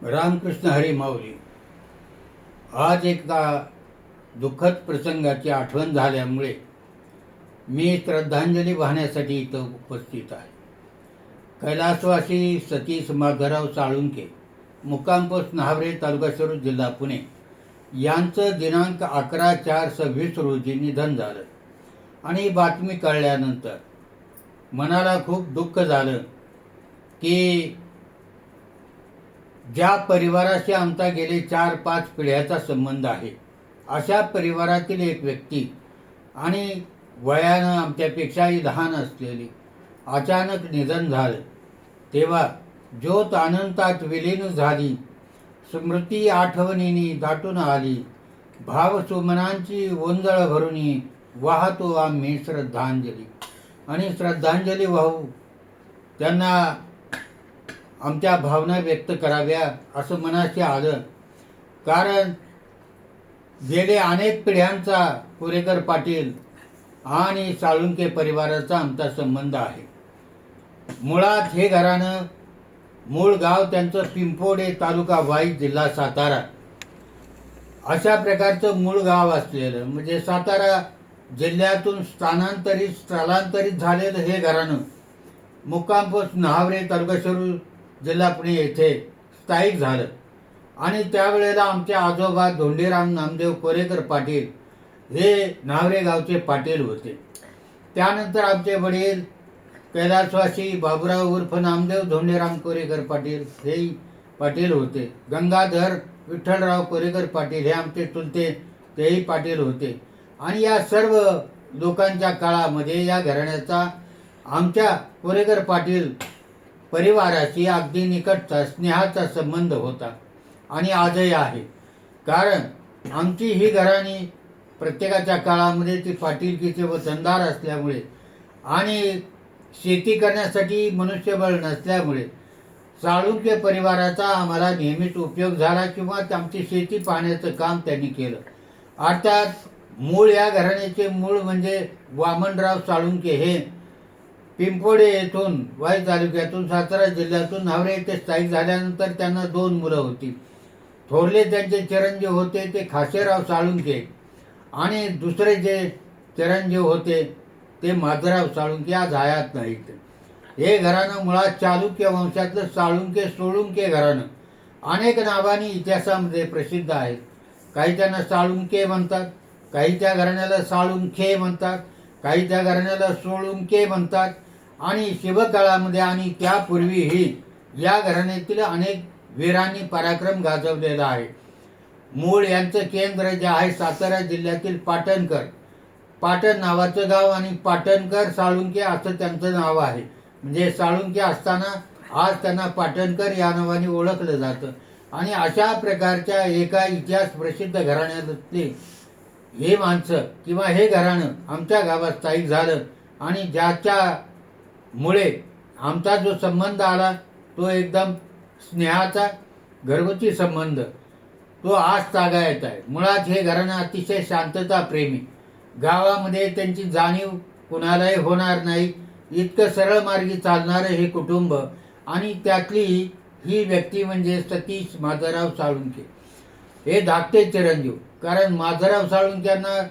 रामकृष्ण हरी माऊली. आज एकदा दुःखद प्रसंगाची आठवण झाल्यामुळे मी श्रद्धांजली वाहण्यासाठी इथं उपस्थित आहे. कैलासवासी सतीश माधवराव साळुंके, मुक्काम पोस्ट न्हावरे, तालुका शिरूर, जिल्हा पुणे यांचं दिनांक 11/4/26 रोजी निधन झालं. आणि ही बातमी कळल्यानंतर मनाला खूप दुःख झालं की ज्या परिवाराशी आमचा गेले 4-5 पिढ्याचा संबंध आहे, अशा परिवारातील एक व्यक्ती आणि वयानं आमच्यापेक्षाही लहान असलेली अचानक निधन झालं. तेव्हा ज्योत अनंतात विलीन झाली, स्मृती आठवणींनी दाटून आली, भावसुमनांची ओंजळ भरूनी वाहतो आम्ही श्रद्धांजली. आणि श्रद्धांजली वाहू, त्यांना आमच्या भावना व्यक्त कराव्या असं मनाशी आलं. कारण गेले अनेक पिढ्यांचा कोरेकर पाटील आणि साळुंके परिवाराचा आमचा संबंध आहे. मुळात हे घराणं, मूळ गाव त्यांचं पिंपोडे, तालुका वाई, जिल्हा सातारा अशा प्रकारचं मूळ गाव असलेलं, म्हणजे सातारा जिल्ह्यातून स्थलांतरित झालेलं हे घराणं मुक्काम पोस्ट न्हावरे, तालुका शिरूर, जिल्हा पुणे येथे स्थायिक झालं. आणि त्यावेळेला आमचे आजोबा धोंडीराम नामदेव कोरेकर पाटील हे न्हावरे गावचे पाटील होते. त्यानंतर आमचे वडील कैलासवासी बाबूराव उर्फ नामदेव धोंडीराम कोरेकर पाटील हेही पाटील होते. गंगाधर विठ्ठलराव कोरेकर पाटील हे आमचे चुलते, तेही पाटील होते. आणि या सर्व लोकांच्या काळामध्ये या घराण्याचा आमच्या कोरेकर पाटील परिवाराशी अगदी निकटचा स्नेहाचा संबंध होता आणि आजही आहे. कारण आमची ही घराणी प्रत्येकाच्या काळामध्ये ती पाटीलकीचे वतनदार असल्यामुळे आणि शेती करण्यासाठी मनुष्यबळ नसल्यामुळे साळुंके परिवाराचा आम्हाला नेहमीच उपयोग झाला किंवा आमची शेती पाहण्याचं काम त्यांनी केलं. अर्थात मूळ या घराण्याचे मूळ म्हणजे वामनराव साळुंके हे पिंपोडे येथून, वाई तालुक्यातून, सातारा जिल्ह्यातून न्हावरे येथे स्थायिक झाल्यानंतर त्यांना 2 मुलं होती. थोरले त्यांचे चिरंजीव होते ते खासेराव साळुंके आणि दुसरे जे चिरंजीव होते ते माधवराव साळुंके, आज हयात नाहीत. हे घराणं मुळात चालुक्य वंशातलं साळुंके सोळुंके घराणं अनेक नावांनी इतिहासामध्ये प्रसिद्ध आहेत. काही त्यांना साळुंके म्हणतात, काही त्या घराण्याला साळुंखे म्हणतात, काही त्या घराण्याला सोळुंके म्हणतात. आणि शिवकाळामध्ये आणि त्यापूर्वीही या घराण्यातील अनेक वीरांनी पराक्रम गाजवलेला आहे. मूळ यांचं केंद्र जे आहे सातारा जिल्ह्यातील पाटण नावाचं गाव आणि पाटणकर साळुंके असं त्यांचं नाव आहे. म्हणजे साळुंके असताना आज त्यांना पाटणकर या नावाने ओळखलं जातं. आणि अशा प्रकारच्या एका इतिहास प्रसिद्ध घराण्यातले हे माणसं किंवा हे घराणं आमच्या गावात स्थायिक झालं. आणि ज्याच्यामुळे आमचा जो संबंध आला तो एकदम स्नेहाचा घरगुती संबंध, तो आज तागायत आहे. मुळात हे घराणं अतिशय शांतता प्रेमी, गावामध्ये त्यांची जाणीव कुणालाही होणार नाही इतकं सरळ मार्गी चालणारं हे कुटुंब. आणि त्यातली ही व्यक्ती म्हणजे सतीश माधवराव साळुंके हे धाकटे चिरंजीव. कारण माधवराव साळुंक्यांना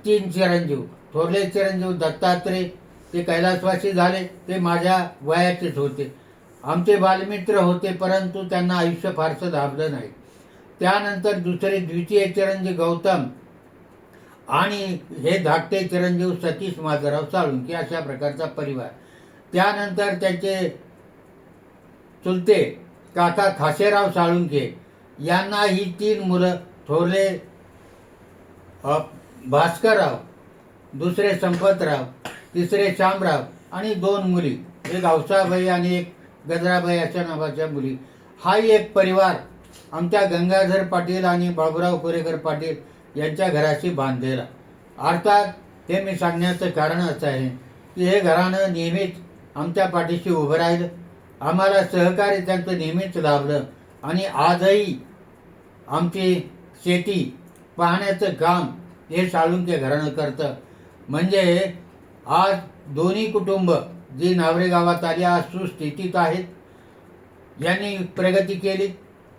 3 चिरंजीव, थोरले चिरंजीव दत्तात्रय ते कैलासवासी झाले, ते माझ्या वयाचेच होते, आमचे बालमित्र होते, परंतु त्यांना आयुष्य फारसं लाभलं नाही. त्यानंतर दुसरे द्वितीय चिरंजीव गौतम आणि हे धाकटे चिरंजीव सतीश माधवराव साळुंके, अशा प्रकारचा परिवार. त्यानंतर त्यांचे चुलते काका खासेराव साळुंके यांना ही 3 मुलं, थोरले भास्करराव, दुसरे संपतराव, तिसरे शामराव आणि 2 मुली, एक हौसाबाई आणि एक गजराबाई अशा नावाच्या मुली. हा एक परिवार आमच्या गंगाधर पाटील आणि बाबूराव कोरेकर पाटील यांच्या घराशी बांधलेला. अर्थात हे मी सांगण्याचं कारण असं आहे की हे घराणं नेहमीच आमच्या पाठीशी उभं राहिलं, आम्हाला सहकार्य त्यांचं नेहमीच लाभलं. आणि आजही आमची शेती पाहण्याचं काम हे साळुंके घराणं करतं. म्हणजे आज दोन्ही कुटुंब जी न्हावरे गावात आली आज सुस्थितीत आहेत. यांनी प्रगती केली.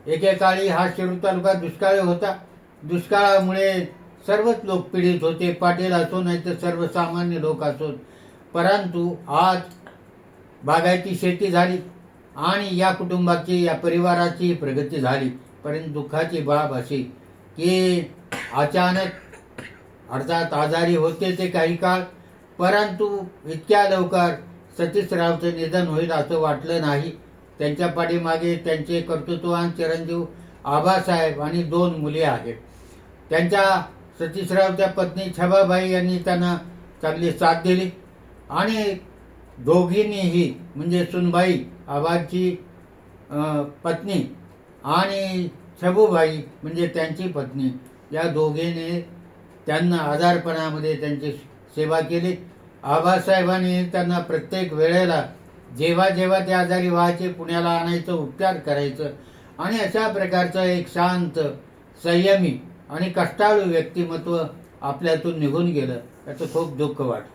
एकेकाळी हा शिरूर तालुका दुष्काळी होता. दुष्काळामुळे सर्वच लोक पीडित होते, पाटील असो नाही तर सर्वसामान्य लोक असोत. परंतु आज बागायती शेती झाली आणि या कुटुंबाची, या परिवाराची प्रगती झाली. परंतु दुःखाची बाब अशी की अचानक, अर्थात आजारी होते ते काही काळ, परंतु इतक्या लवकर सतीशरावचं निधन होईल असं वाटलं नाही. त्यांच्या पाठीमागे त्यांचे कर्तृत्ववान चिरंजीव आबासाहेब आणि 2 मुले आहेत. त्यांच्या सतीशरावच्या पत्नी छबाबाई यांनी त्यांना चांगली साथ दिली आणि दोघींनीही, म्हणजे सुनबाई आबाची पत्नी आणि छबूबाई म्हणजे त्यांची पत्नी, या दोघींनी त्यांना आजारपणामध्ये त्यांची सेवा केली. आबासाहेबांनी त्यांना प्रत्येक वेळेला जेव्हा जेव्हा ते आजारी व्हायचे पुण्याला आणायचं, उपचार करायचं आणि अशा प्रकारचं एक शांत, संयमी आणि कष्टाळू व्यक्तिमत्व आपल्यातून निघून गेलं. याचं खूप दुःख वाटतं.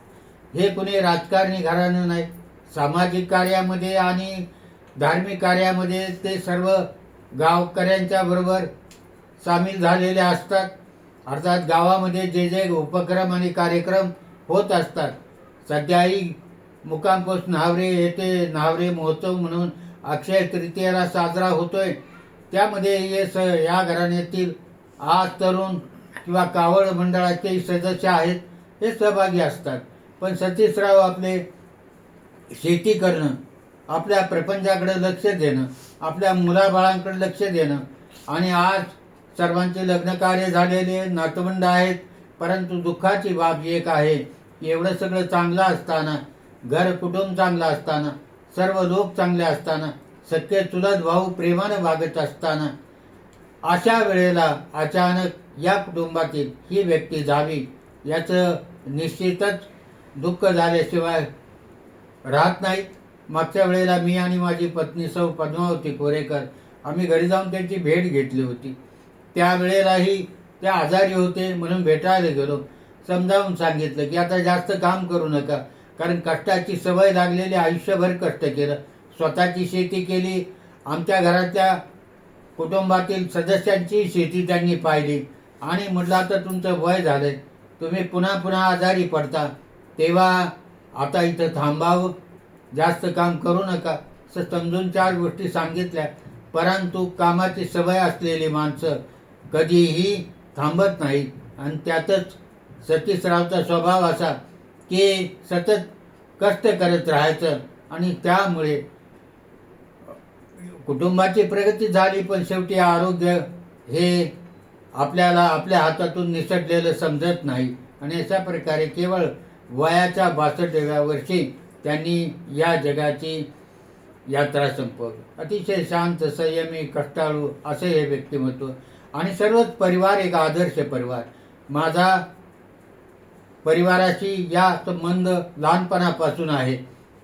हे कुणी राजकारणी घराणं नाही. सामाजिक कार्यामध्ये आणि धार्मिक कार्यामध्ये ते सर्व गावकऱ्यांच्या बरोबर सामील झालेले असतात. अर्थात गावामध्ये जे जे उपक्रम आणि कार्यक्रम होत असतात, सध्याही मुक्कामपोस्ट न्हावरे येथे न्हावरे महोत्सव म्हणून अक्षय तृतीयेला साजरा होतोय. त्यामध्ये या घराण्यातील आज तरुण किंवा कावड मंडळाचे सदस्य आहेत, हे सहभागी असतात. पण सतीशराव आपले शेती करणं, आपल्या प्रपंचाकडे लक्ष देणं, आपल्या मुलाबाळांकडे लक्ष देणं आणि आज सर्वांचे लग्न कार्य झालेले, नातवंड आहेत. परंतु दुःखाची बाब एक आहे की एवढं सगळं चांगलं असताना, घर कुटुंब चांगलं असताना, सर्व लोक चांगले असताना, सख्खे चुलत भाऊ प्रेमानं वागत असताना, अशा वेळेला अचानक या कुटुंबातील ही व्यक्ती जावी, याचं निश्चितच दुःख झाल्याशिवाय राहत नाही. मागच्या वेळेला मी आणि माझी पत्नी सौ पद्मावती कोरेकर आम्ही घरी जाऊन त्यांची भेट घेतली होती. त्यावेळेलाही ते आजारी होते म्हणून भेटायला गेलो. समजावून सांगितलं की आता जास्त काम करू नका, कारण कष्टाची सवय लागलेली, आयुष्यभर कष्ट केलं, स्वतःची शेती केली, आमच्या घरातल्या कुटुंबातील सदस्यांची शेती त्यांनी पाहिली आणि म्हटलं आता तुमचं वय झालंय, तुम्ही पुन्हा पुन्हा आजारी पडता, तेव्हा आता इथं थांबावं, जास्त काम करू नका असं समजून 4 गोष्टी सांगितल्या. परंतु कामाची सवय असलेली माणसं कधीही थांबत नाही आणि त्यातच सतीशरावचा स्वभाव असा की सतत कष्ट करत राहायचं आणि त्यामुळे कुटुंबाची प्रगती झाली. पण शेवटी आरोग्य हे आपल्याला आपल्या हातातून निसटलेलं समजत नाही आणि अशा प्रकारे केवळ वयाच्या 62व्या वर्षी त्यांनी या जगाची यात्रा संपवली. अतिशय शांत, संयमी, कष्टाळू असे हे व्यक्तिमत्व आणि सर्वच परिवार एक आदर्श परिवार. माझा परिवाराशी या संबंध लहानपणापासून आहे.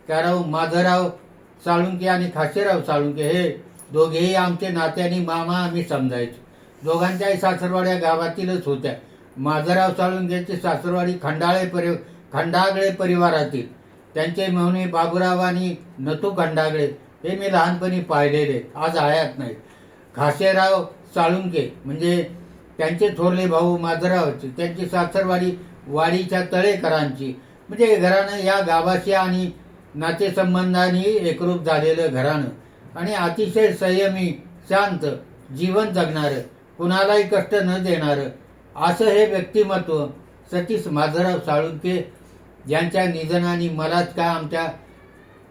कारण माधवराव साळुंके आणि खासेराव साळुंके हे दोघेही आमचे नात्याने मामा आम्ही समजायचो. दोघांच्याही सासरवाड्या गावातीलच होत्या. माधवराव साळुंकेची सासरवाडी खंडागळे परिवारातील, त्यांचे मेहुणे बाबूराव आणि नथू खंडागळे हे मी लहानपणी पाहिलेले, आज हयात नाहीत. खासेराव साळुंके म्हणजे त्यांचे थोरले भाऊ माधवरावचे, त्यांची सासरवाडी वाडीच्या तळेकरांची, म्हणजे घराणं या गावाशी आणि नातेसंबंधांनी एकरूप झालेलं घराणं आणि अतिशय संयमी, शांत जीवन जगणारं, कुणालाही कष्ट न देणारं असं हे व्यक्तिमत्व सतीश माधवराव साळुंके यांच्या निधनाने मलाच का आमच्या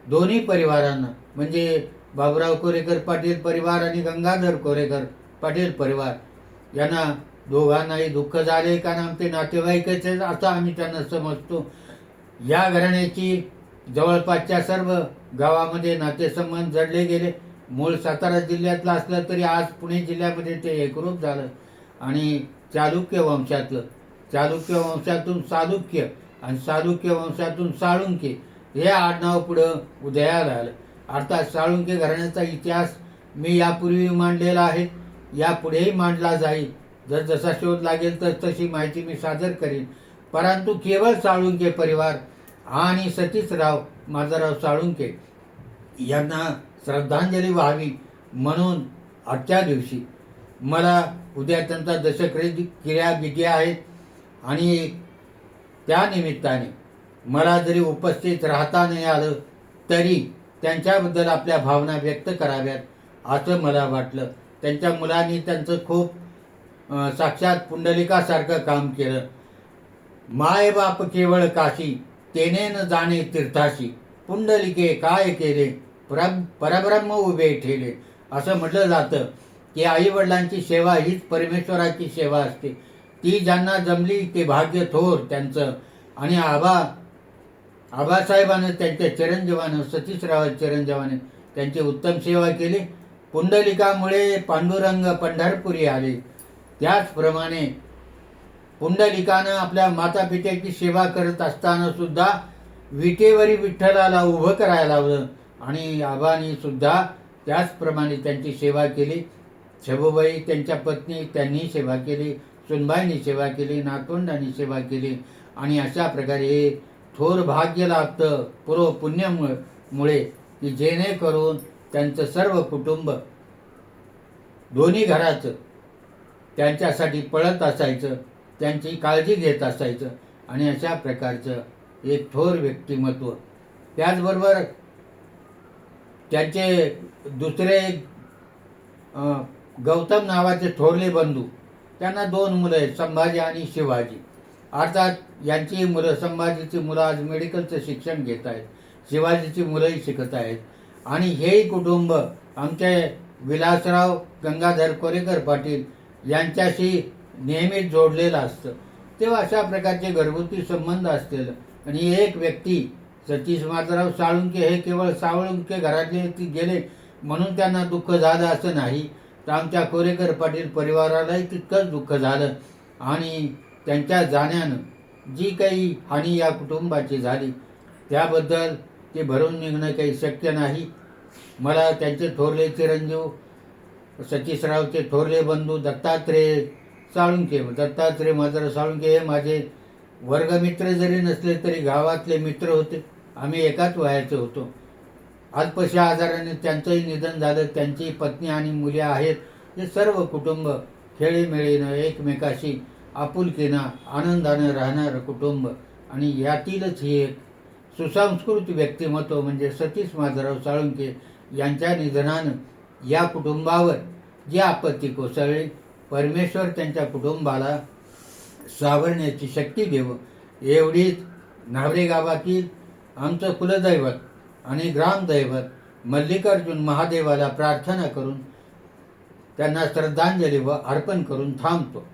दोन्ही परिवारांना, म्हणजे बाबूराव कोरेकर पाटील परिवार आणि गंगाधर कोरेकर पाटील परिवार, यांना दोघांनाही दुःख झाले. कारण आमचे नातेवाईकच असं आम्ही त्यांना समजतो. या घराण्याची जवळपासच्या सर्व गावामध्ये नातेसंबंध जडले गेले. मूळ सातारा जिल्ह्यातलं असलं तरी आज पुणे जिल्ह्यामध्ये ते एकरूप झालं आणि चालुक्य वंशातून सालुक्य आणि सालुक्य वंशातून साळुंके हे आडनाव पुढं उदयाला आलं. अर्थात साळुंके घराण्याचा इतिहास मी यापूर्वी मांडलेला आहे, यापुढेही मांडला जाईल. जर जसा शोध लागेल तर तशी माहिती मी सादर करीन. परंतु केवळ साळुंके परिवार आणि सतीशराव माधवराव साळुंके यांना श्रद्धांजली व्हावी म्हणून आजच्या दिवशी मला उद्या त्यांचा क्रियाविधी आहेत आणि त्या निमित्ताने मला जरी उपस्थित राहता नाही आलं तरी त्यांच्याबद्दल आपल्या भावना व्यक्त कराव्यात असं मला वाटलं. त्यांच्या मुलांनी त्यांचं खूप साक्षात पुंडलिकासारखं काम केलं. माय बाप केवळ काशी तेने न जाणे तीर्थाशी पुंडलिके काय केले परब्रह्म उभे ठेले असं म्हटलं जातं की आई वडिलांची सेवा हीच परमेश्वराची सेवा असते. ती ज्यांना जमली ते भाग्य थोर त्यांचं. आणि आबासाहेबानं त्यांच्या चिरंजीवानं सतीशराव चिरंजीवाने त्यांची उत्तम सेवा केली. पुंडलिकामुळे पांडुरंग पंढरपुरी आले. त्याचप्रमाणे पुंडलिकानं आपल्या मातापित्याची सेवा करत असताना सुद्धा विटेवरी विठ्ठलाला उभं करायला लावलं आणि आबांनी सुद्धा त्याचप्रमाणे त्यांची सेवा केली. छबुबाई त्यांच्या पत्नी त्यांनी सेवा केली, सुनबाईंनी सेवा केली, नातवंडांनी सेवा केली. आणि अशा प्रकारे हे थोर भाग्य लाभतं पूर्व पुण्यामुळे की जेणेकरून त्यांचं सर्व कुटुंब दोन्ही घराचं त्यांच्यासाठी पळत असायचं, त्यांची काळजी घेत असायचं. आणि अशा प्रकारचं एक थोर व्यक्तिमत्व. त्याचबरोबर त्यांचे दुसरे गौतम नावाचे थोरले बंधू, त्यांना 2 मुलं आहेत, संभाजी आणि शिवाजी. अर्थात यांची मुलं, संभाजीची मुलं आज मेडिकलचं शिक्षण घेत आहेत, शिवाजीची मुलंही शिकत आहेत. आणि हेही कुटुंब आमचे विलासराव गंगाधर कोरेकर पाटील यांच्याशी नेहमीच जोडलेलं असतं. तेव्हा अशा प्रकारचे घरगुती संबंध असतील. आणि एक व्यक्ती सतीश माधवराव साळुंके हे केवळ साळुंके घरातले गेले म्हणून त्यांना दुःख झालं असं नाही, तर आमच्या कोरेकर पाटील परिवारालाही तितकंच दुःख झालं. आणि त्यांच्या जाण्यानं जी काही हानी या कुटुंबाची झाली त्याबद्दल ते भरून निघणं काही शक्य नाही. मला त्यांचे थोरले चिरंजीव सतीशरावचे थोरले बंधू दत्तात्रय माधवराव साळुंके हे माझे वर्गमित्र जरी नसले तरी गावातले मित्र होते. आम्ही एकाच वयाचे होतो. अल्पशा आजाराने त्यांचंही निधन झालं. त्यांची पत्नी आणि मुले आहेत. हे सर्व कुटुंब खेळीमेळीनं एकमेकाशी आपुलकीनं आनंदानं राहणारं कुटुंब. आणि यातीलच ही एक सुसंस्कृत व्यक्तिमत्व म्हणजे सतीश माधवराव साळुंके यांच्या निधनानं या कुटुंबावर जी आपत्ती कोसळली, परमेश्वर त्यांच्या कुटुंबाला सावरण्याची शक्ती देव एवढीच न्हावरे गावातील आमचं कुलदैवत आणि ग्रामदैवत मल्लिकार्जुन महादेवाला प्रार्थना करून त्यांना श्रद्धांजली अर्पण करून थांबतो.